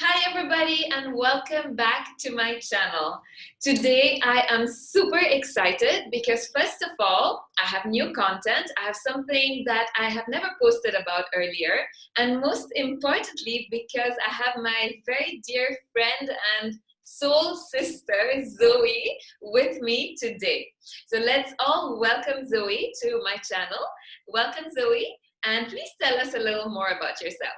Hi everybody and welcome back to my channel. Today I am super excited because first of all, I have new content. I have something that I have never posted about earlier, and most importantly because I have my very dear friend and soul sister Zoe with me today. So let's all welcome Zoe to my channel. Welcome Zoe, and please tell us a little more about yourself.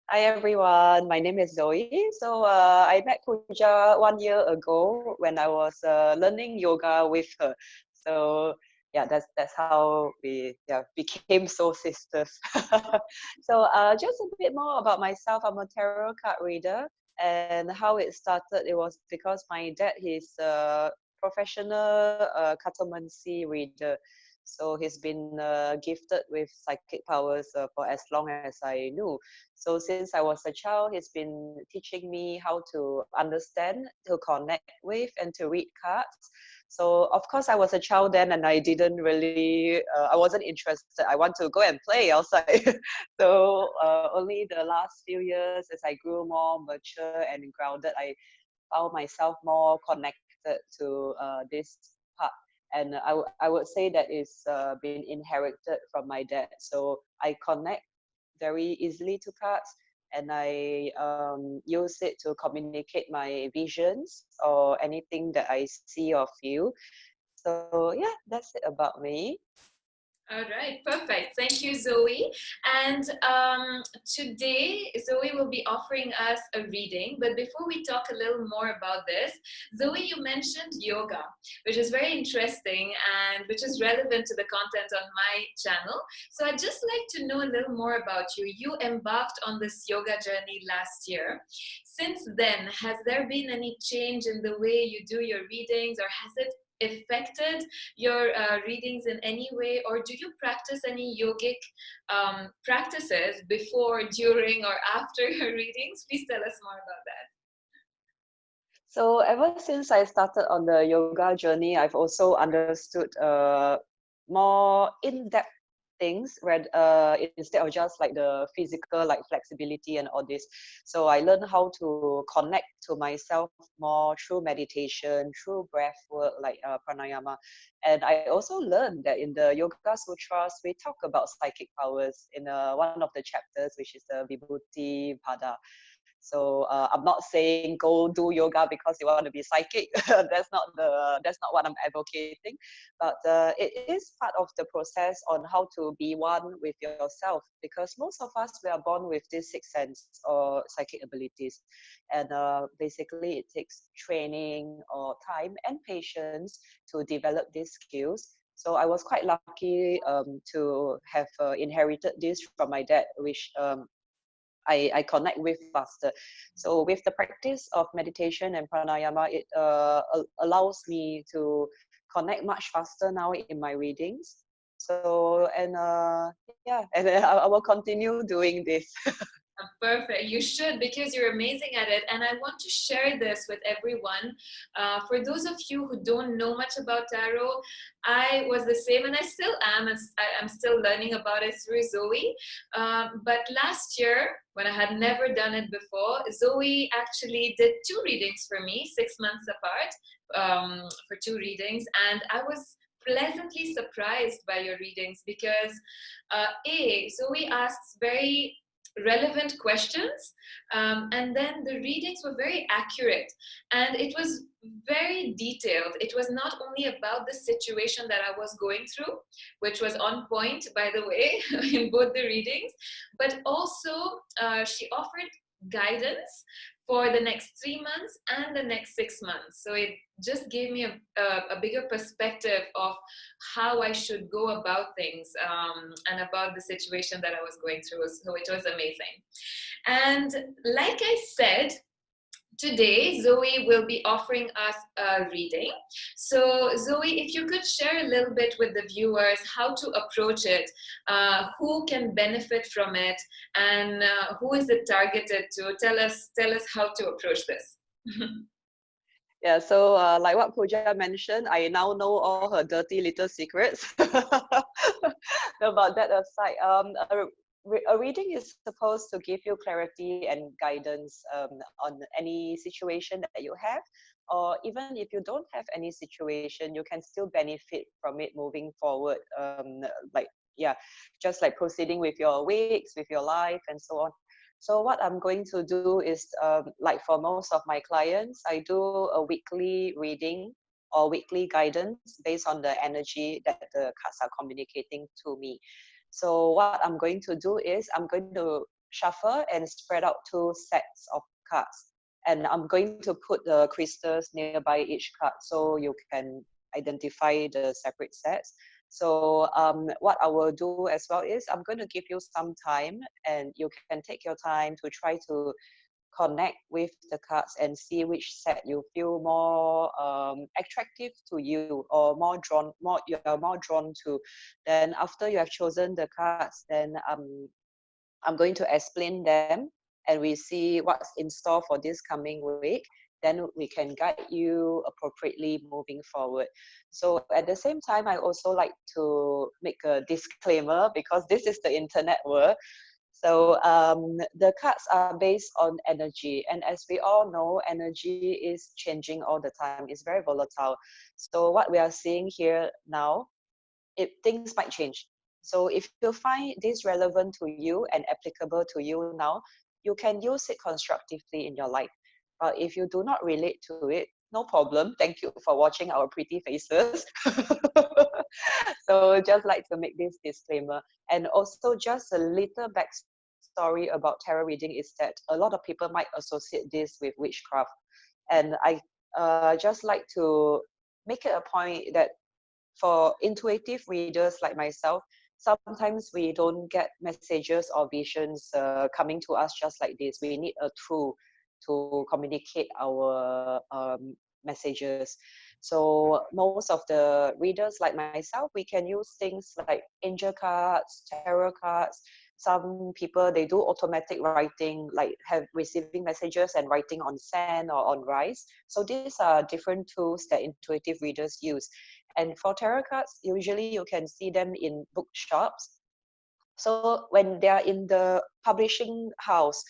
Hi everyone, my name is Zoe. I met Pooja 1 year ago when I was learning yoga with her. So yeah, that's how we became soul sisters. Just a bit more about myself. I'm a tarot card reader, and how it started. It was because my dad is a professional cartomancy reader. So he's been gifted with psychic powers for as long as I knew. So since I was a child, he's been teaching me how to understand, to connect with, and to read cards. So of course, I was a child then, and I didn't really, I wasn't interested. I want to go and play outside. Only the last few years, as I grew more mature and grounded, I found myself more connected to this part. And I would say that it's been inherited from my dad. So I connect very easily to cards, and I use it to communicate my visions or anything that I see or feel. So yeah, that's it about me. All right, perfect. Thank you, Zoe. And today, Zoe will be offering us a reading. But before we talk a little more about this, Zoe, you mentioned yoga, which is very interesting and which is relevant to the content on my channel. So I'd just like to know a little more about you. You embarked on this yoga journey last year. Since then, has there been any change in the way you do your readings, or has it affected your readings in any way, or do you practice any yogic practices before, during, or after your readings? Please tell us more about that. So ever since I started on the yoga journey, I've also understood more in-depth things, instead of just like the physical, like flexibility and all this. So I learned how to connect to myself more through meditation, through breath work, like pranayama. And I also learned that in the Yoga Sutras, we talk about psychic powers in one of the chapters, which is the Vibhuti Pada. So I'm not saying go do yoga because you want to be psychic. That's not what I'm advocating. But it is part of the process on how to be one with yourself, because most of us, we are born with this sixth sense or psychic abilities, and basically it takes training or time and patience to develop these skills. So I was quite lucky to have inherited this from my dad, which I connect with faster. So with the practice of meditation and pranayama, it allows me to connect much faster now in my readings. So and I will continue doing this. Perfect. You should, because you're amazing at it. And I want to share this with everyone. For those of you who don't know much about tarot, I was the same, and I still am. I'm still learning about it through Zoe. But last year, when I had never done it before, Zoe actually did two readings for me, 6 months apart, for two readings. And I was pleasantly surprised by your readings because Zoe asks very relevant questions, and then the readings were very accurate, and it was very detailed. It was not only about the situation that I was going through, which was on point, by the way, in both the readings, but also she offered guidance for the next 3 months and the next 6 months. So it just gave me a bigger perspective of how I should go about things, and about the situation that I was going through. So it was amazing. And like I said, today Zoe will be offering us a reading. So Zoe, if you could share a little bit with the viewers how to approach it, who can benefit from it, and who is it targeted to? Tell us how to approach this. Yeah, so like what Pooja mentioned, I now know all her dirty little secrets. About that aside, a reading is supposed to give you clarity and guidance on any situation that you have, or even if you don't have any situation, you can still benefit from it moving forward. Like yeah, just like proceeding with your weeks, with your life, and so on. So what I'm going to do is, like for most of my clients, I do a weekly reading or weekly guidance based on the energy that the cards are communicating to me. So what I'm going to do is I'm going to shuffle and spread out two sets of cards. And I'm going to put the crystals nearby each card so you can identify the separate sets. So what I will do as well is I'm going to give you some time, and you can take your time to try to connect with the cards and see which set you feel more attractive to you, or you are more drawn to. Then after you have chosen the cards, then I'm going to explain them, and we see what's in store for this coming week. Then we can guide you appropriately moving forward. So at the same time, I also like to make a disclaimer, because this is the internet world. So the cards are based on energy, and as we all know, energy is changing all the time. It's very volatile. So what we are seeing here now, things might change. So if you find this relevant to you and applicable to you now, you can use it constructively in your life. But if you do not relate to it, no problem. Thank you for watching our pretty faces. So just like to make this disclaimer. And also just a little backstory about tarot reading is that a lot of people might associate this with witchcraft. And I just like to make it a point that for intuitive readers like myself, sometimes we don't get messages or visions coming to us just like this. We need a tool to communicate our messages. So most of the readers like myself, we can use things like angel cards, tarot cards. Some people, they do automatic writing, like have receiving messages and writing on sand or on rice. So these are different tools that intuitive readers use. And for tarot cards, usually you can see them in bookshops. So when they are in the publishing house,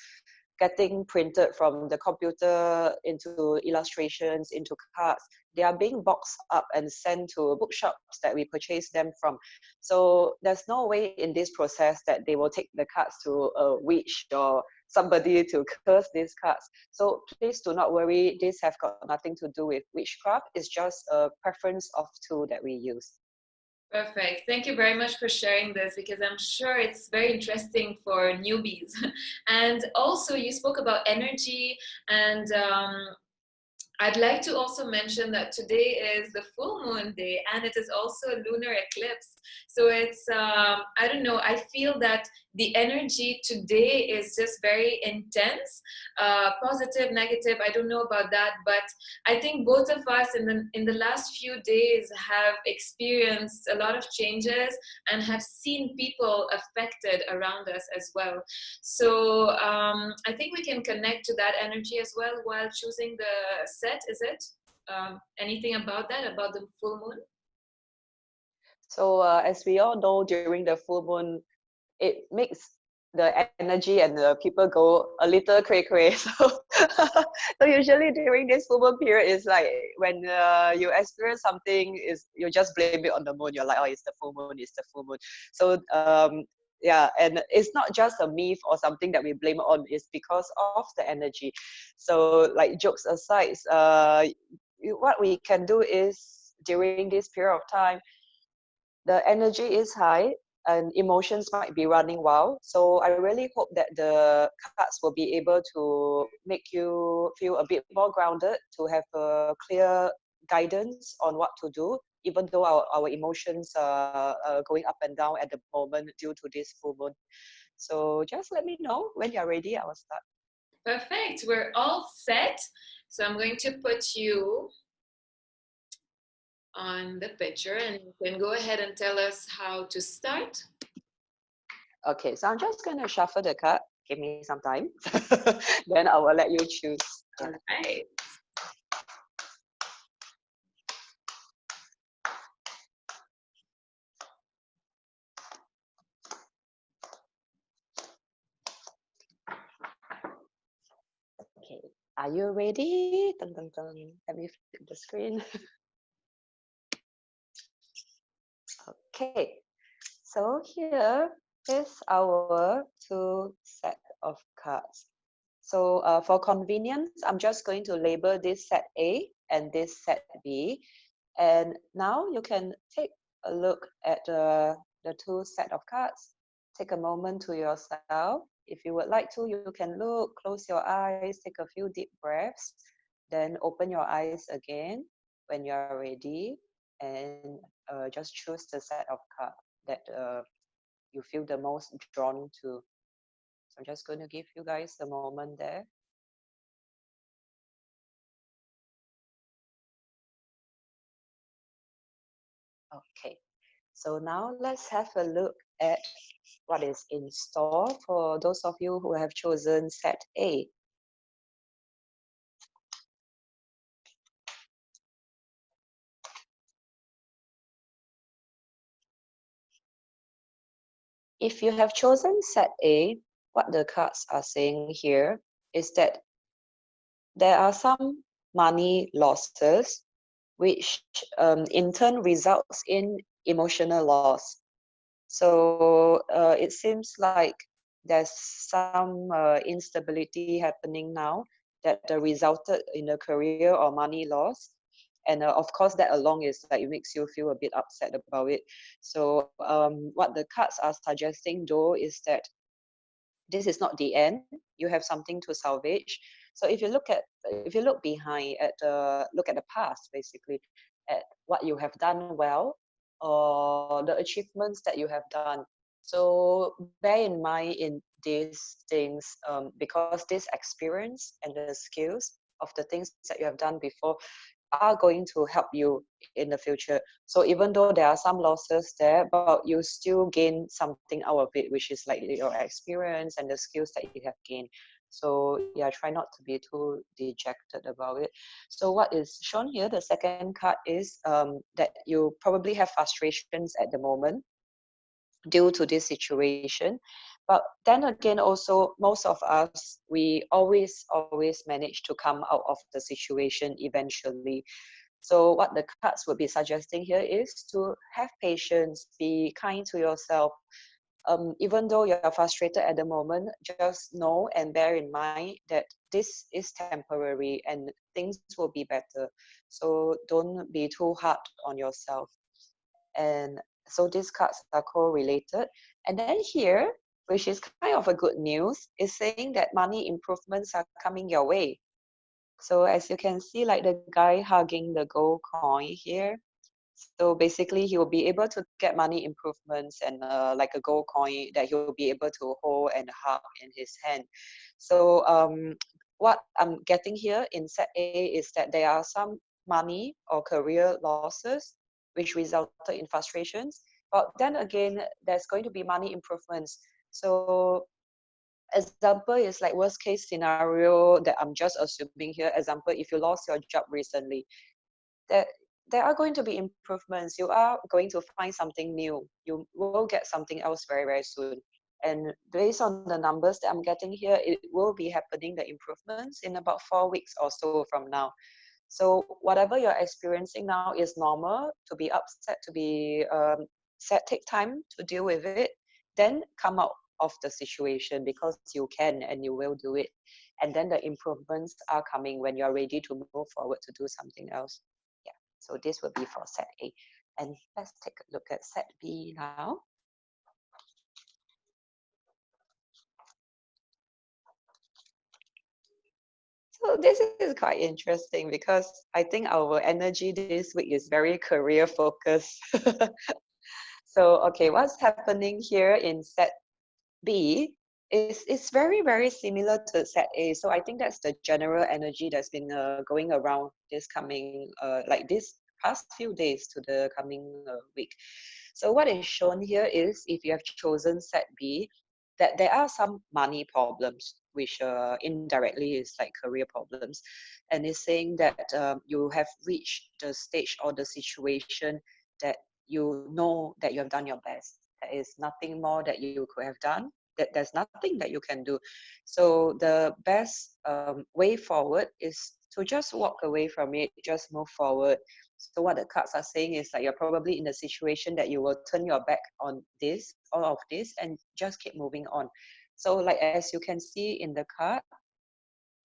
getting printed from the computer into illustrations, into cards, they are being boxed up and sent to bookshops that we purchase them from. So there's no way in this process that they will take the cards to a witch or somebody to curse these cards. So please do not worry. This have got nothing to do with witchcraft. It's just a preference of tool that we use. Perfect. Thank you very much for sharing this, because I'm sure it's very interesting for newbies. And also, you spoke about energy, and I'd like to also mention that today is the full moon day, and it is also a lunar eclipse. So it's, I don't know, I feel that the energy today is just very intense, positive, negative. I don't know about that, but I think both of us in the last few days have experienced a lot of changes and have seen people affected around us as well. So I think we can connect to that energy as well while choosing the set, is it? Anything about that, about the full moon? So as we all know, during the full moon, it makes the energy and the people go a little cray cray. So usually during this full moon period, it's like when you experience something, is you just blame it on the moon. You're like, oh, it's the full moon, it's the full moon. So yeah, and it's not just a myth or something that we blame it on. It's because of the energy. So like jokes aside, what we can do is during this period of time, the energy is high and emotions might be running wild. So I really hope that the cards will be able to make you feel a bit more grounded, to have a clear guidance on what to do, even though our emotions are going up and down at the moment due to this full moon. So just let me know when you're ready. I will start. Perfect. We're all set. So I'm going to put you on the picture, and you can go ahead and tell us how to start. Okay, so I'm just going to shuffle the card. Give me some time. Then I will let you choose. All right. Are you ready? Dun, dun, dun. Let me flip the screen. Okay, so here is our two set of cards. So for convenience, I'm just going to label this set A and this set B. And now you can take a look at the two set of cards. Take a moment to yourself. If you would like to, you can look, close your eyes, take a few deep breaths, then open your eyes again when you're ready, and just choose the set of cards that you feel the most drawn to. So I'm just going to give you guys a moment there. Okay, so now let's have a look at what is in store for those of you who have chosen set A. If you have chosen set A, what the cards are saying here is that there are some money losses, which in turn results in emotional loss. So it seems like there's some instability happening now that resulted in a career or money loss. And of course, that along is like it makes you feel a bit upset about it. So what the cards are suggesting though is that this is not the end. You have something to salvage. So if you look behind at look at the past, basically at what you have done well or the achievements that you have done. So bear in mind in these things, because this experience and the skills of the things that you have done before are going to help you in the future. So even though there are some losses there, but you still gain something out of it, which is like your experience and the skills that you have gained. So yeah, try not to be too dejected about it. So what is shown here, the second card is that you probably have frustrations at the moment due to this situation. But then again, also, most of us, we always manage to come out of the situation eventually. So what the cards would be suggesting here is to have patience, be kind to yourself. Even though you're frustrated at the moment, just know and bear in mind that this is temporary and things will be better. So don't be too hard on yourself. And so these cards are correlated. And then here, which is kind of a good news, is saying that money improvements are coming your way. So as you can see, like the guy hugging the gold coin here. So basically, he will be able to get money improvements and like a gold coin that he'll be able to hold and hug in his hand. So what I'm getting here in set A is that there are some money or career losses which resulted in frustrations. But then again, there's going to be money improvements. So example is like worst case scenario that I'm just assuming here. Example, if you lost your job recently, there there are going to be improvements. You are going to find something new. You will get something else very soon. And based on the numbers that I'm getting here, it will be happening, the improvements, in about 4 weeks or so from now. So whatever you're experiencing now is normal. To be upset, to be sad, take time to deal with it. Then come out of the situation because you can and you will do it. And then the improvements are coming when you're ready to move forward to do something else. Yeah. So this will be for set A. And let's take a look at set B now. So this is quite interesting because I think our energy this week is very career focused. So, okay, what's happening here in set B is very similar to set A. So I think that's the general energy that's been going around this coming like this past few days to the coming week. So what is shown here is if you have chosen set B, that there are some money problems, which indirectly is like career problems, and it's saying that you have reached the stage or the situation that you know that you have done your best. There is nothing more that you could have done. there's nothing that you can do. So the best way forward is to just walk away from it, just move forward. So what the cards are saying is that you're probably in a situation that you will turn your back on this, all of this, and just keep moving on. So like as you can see in the card,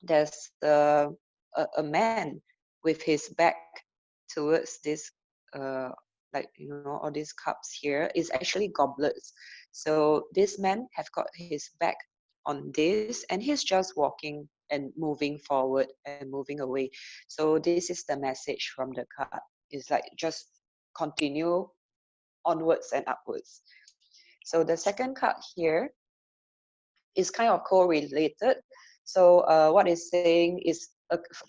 there's a man with his back towards this like all these cups here is actually goblets. So this man have got his back on this and he's just walking and moving forward and moving away. So this is the message from the card. It's like just continue onwards and upwards. So the second card here is kind of correlated. So what it's saying is,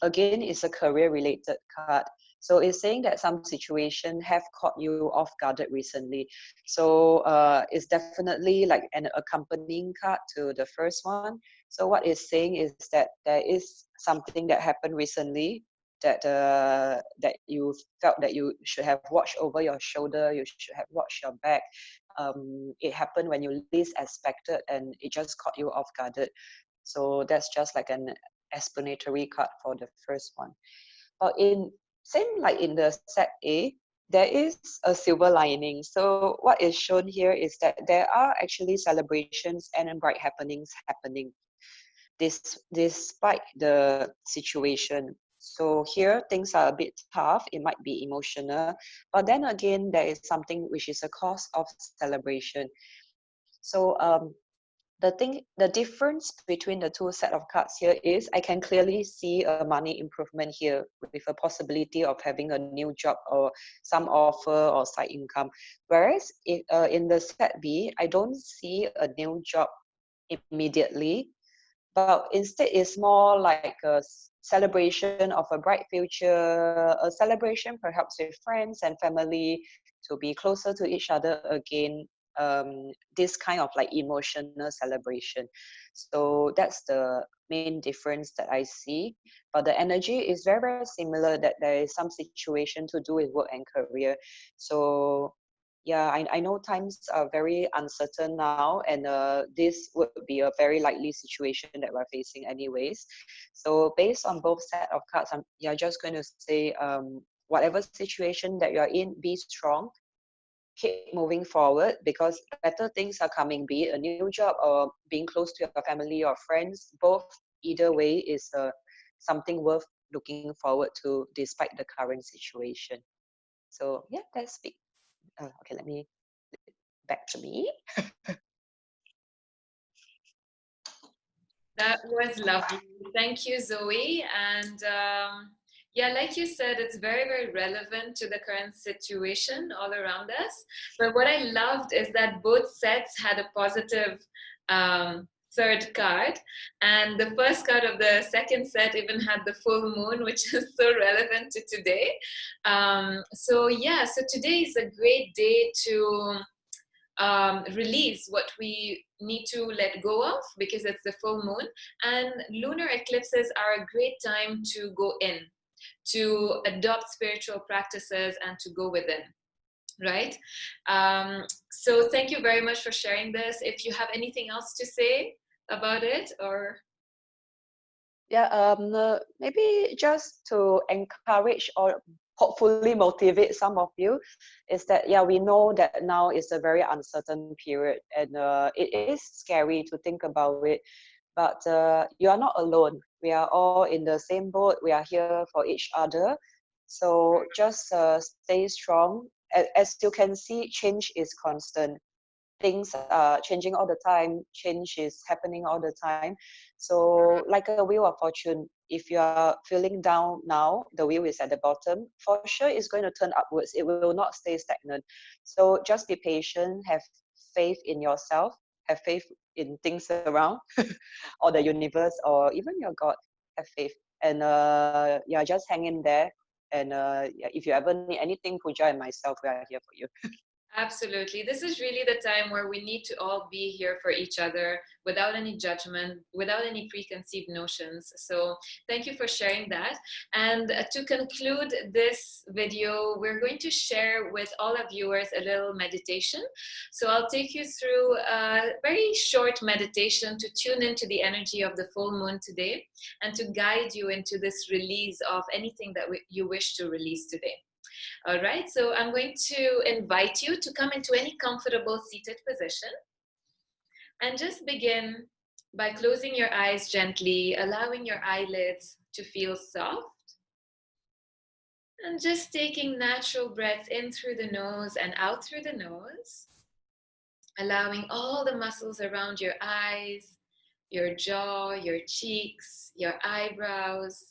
again, is a career-related card. So it's saying that some situation have caught you off guarded recently. So it's definitely like an accompanying card to the first one. So what it's saying is that there is something that happened recently that you felt that you should have watched over your shoulder, you should have watched your back. It happened when you least expected and it just caught you off guarded. So that's just like an explanatory card for the first one. But in same like in the set A, there is a silver lining. So what is shown here is that there are actually celebrations and bright happenings happening despite the situation. So here things are a bit tough, it might be emotional, but then again, there is something which is a cause of celebration. So the difference between the two set of cards here is I can clearly see a money improvement here with a possibility of having a new job or some offer or side income. Whereas if, in the set B, I don't see a new job immediately, but instead it's more like a celebration of a bright future, a celebration perhaps with friends and family to be closer to each other again. This kind of like emotional celebration. So that's the main difference that I see. But the energy is very, very similar, that there is some situation to do with work and career. So yeah, I know times are very uncertain now, and this would be a very likely situation that we're facing anyways. So based on both set of cards, you're just going to say, whatever situation that you're in, be strong, keep moving forward, because better things are coming, be it a new job or being close to your family or friends. Both, either way, is something worth looking forward to despite the current situation. So yeah, that's big. Okay, let me back to me. That was lovely. Thank you, Zoe. And yeah, like you said, it's very, very relevant to the current situation all around us. But what I loved is that both sets had a positive third card. And the first card of the second set even had the full moon, which is so relevant to today. So, yeah, so today is a great day to release what we need to let go of because it's the full moon. And lunar eclipses are a great time to go in, to adopt spiritual practices and to go within, right? So thank you very much for sharing this. If you have anything else to say about it, or Yeah, maybe just to encourage or hopefully motivate some of you, is that yeah, we know that now is a very uncertain period, and it is scary to think about it, but you are not alone. We are all in the same boat. We are here for each other. So just stay strong. As you can see, change is constant. Things are changing all the time. Change is happening all the time. So like a wheel of fortune, if you are feeling down now, the wheel is at the bottom, for sure it's going to turn upwards. It will not stay stagnant. So just be patient, have faith in yourself, have faith in things around or the universe or even your God. Have faith, and yeah, just hang in there. And yeah, if you ever need anything, Puja and myself, we are here for you. Absolutely. This is really the time where we need to all be here for each other without any judgment, without any preconceived notions. So, thank you for sharing that. And to conclude this video, we're going to share with all our viewers a little meditation. So, I'll take you through a very short meditation to tune into the energy of the full moon today and to guide you into this release of anything that you wish to release today. All right, so I'm going to invite you to come into any comfortable seated position and just begin by closing your eyes gently, allowing your eyelids to feel soft, and just taking natural breaths in through the nose and out through the nose, allowing all the muscles around your eyes, your jaw, your cheeks, your eyebrows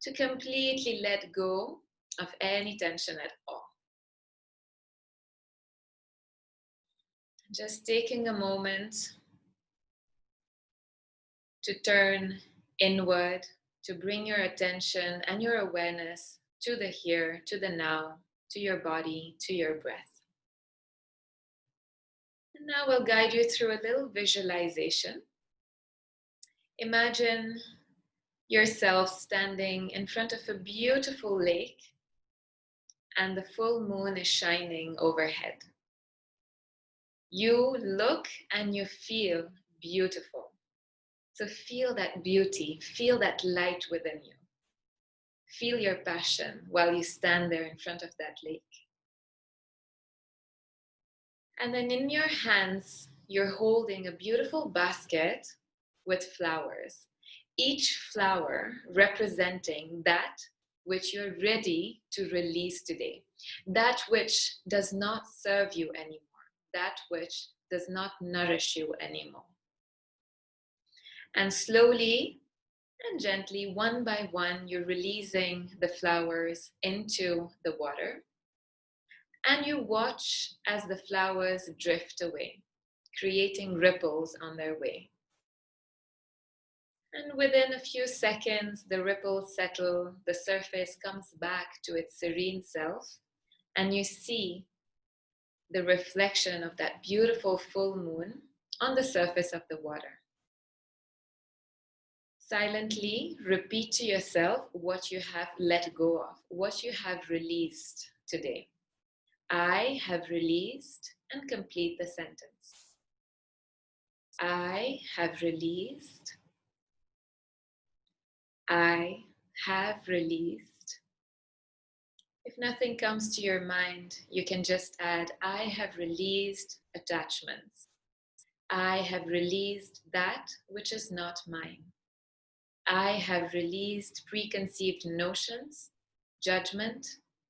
to completely let go of any tension at all. Just taking a moment to turn inward, to bring your attention and your awareness to the here, to the now, to your body, to your breath. And now we'll guide you through a little visualization. Imagine yourself standing in front of a beautiful lake and the full moon is shining overhead. You look and you feel beautiful. So feel that beauty, feel that light within you. Feel your passion while you stand there in front of that lake. And then in your hands, you're holding a beautiful basket with flowers. Each flower representing that which you're ready to release today. That which does not serve you anymore. That which does not nourish you anymore. And slowly and gently, one by one, you're releasing the flowers into the water. And you watch as the flowers drift away, creating ripples on their way. And within a few seconds, the ripples settle, the surface comes back to its serene self, and you see the reflection of that beautiful full moon on the surface of the water. Silently repeat to yourself what you have let go of, what you have released today. I have released, and complete the sentence. I have released. I have released. If nothing comes to your mind, you can just add, I have released attachments. I have released that which is not mine. I have released preconceived notions, judgment,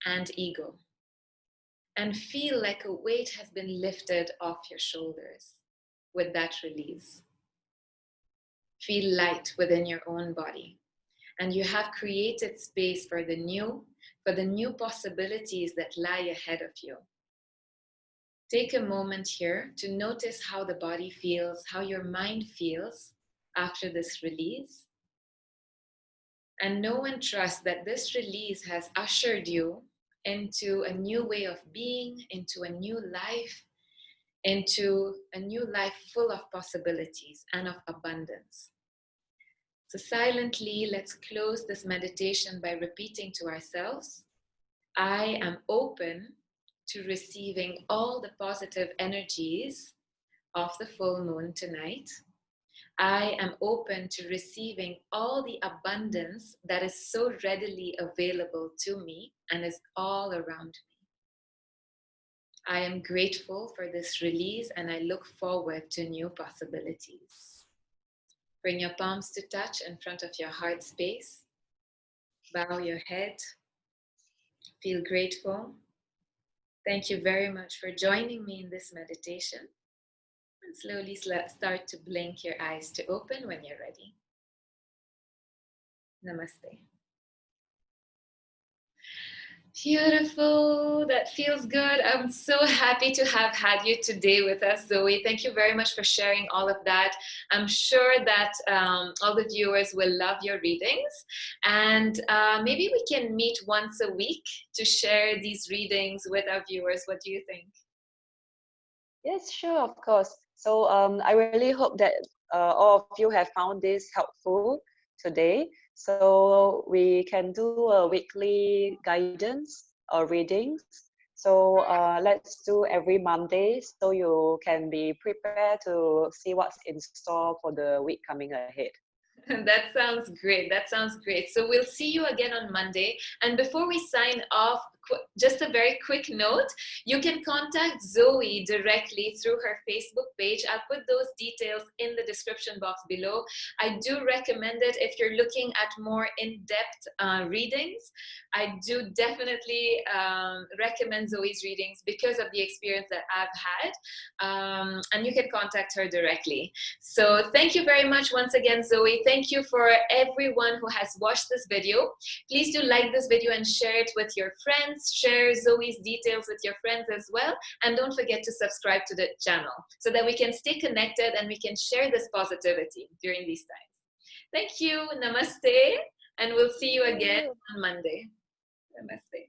and ego. And feel like a weight has been lifted off your shoulders with that release. Feel light within your own body. And you have created space for the new possibilities that lie ahead of you. Take a moment here to notice how the body feels, how your mind feels after this release. And know and trust that this release has ushered you into a new way of being, into a new life, full of possibilities and of abundance. So silently, let's close this meditation by repeating to ourselves, I am open to receiving all the positive energies of the full moon tonight. I am open to receiving all the abundance that is so readily available to me and is all around me. I am grateful for this release and I look forward to new possibilities. Bring your palms to touch in front of your heart space. Bow your head. Feel grateful. Thank you very much for joining me in this meditation. And slowly start to blink your eyes to open when you're ready. Namaste. Beautiful. That feels good. I'm so happy to have had you today with us, Zoe. Thank you very much for sharing all of that. I'm sure that all the viewers will love your readings. And maybe we can meet once a week to share these readings with our viewers. What do you think? Yes, sure, of course. So I really hope that all of you have found this helpful today. So we can do a weekly guidance or readings. So let's do every Monday so you can be prepared to see what's in store for the week coming ahead. That sounds great. That sounds great. So we'll see you again on Monday. And before we sign off, just a very quick note, you can contact Zoe directly through her Facebook page. I'll put those details in the description box below. I do recommend it if you're looking at more in-depth readings. I do definitely recommend Zoe's readings because of the experience that I've had. And you can contact her directly. So thank you very much once again, Zoe. Thank you for everyone who has watched this video. Please do like this video and share it with your friends. Share Zoe's details with your friends as well. And don't forget to subscribe to the channel so that we can stay connected and we can share this positivity during these times. Thank you. Namaste. And we'll see you Thank again you. on Monday. Namaste.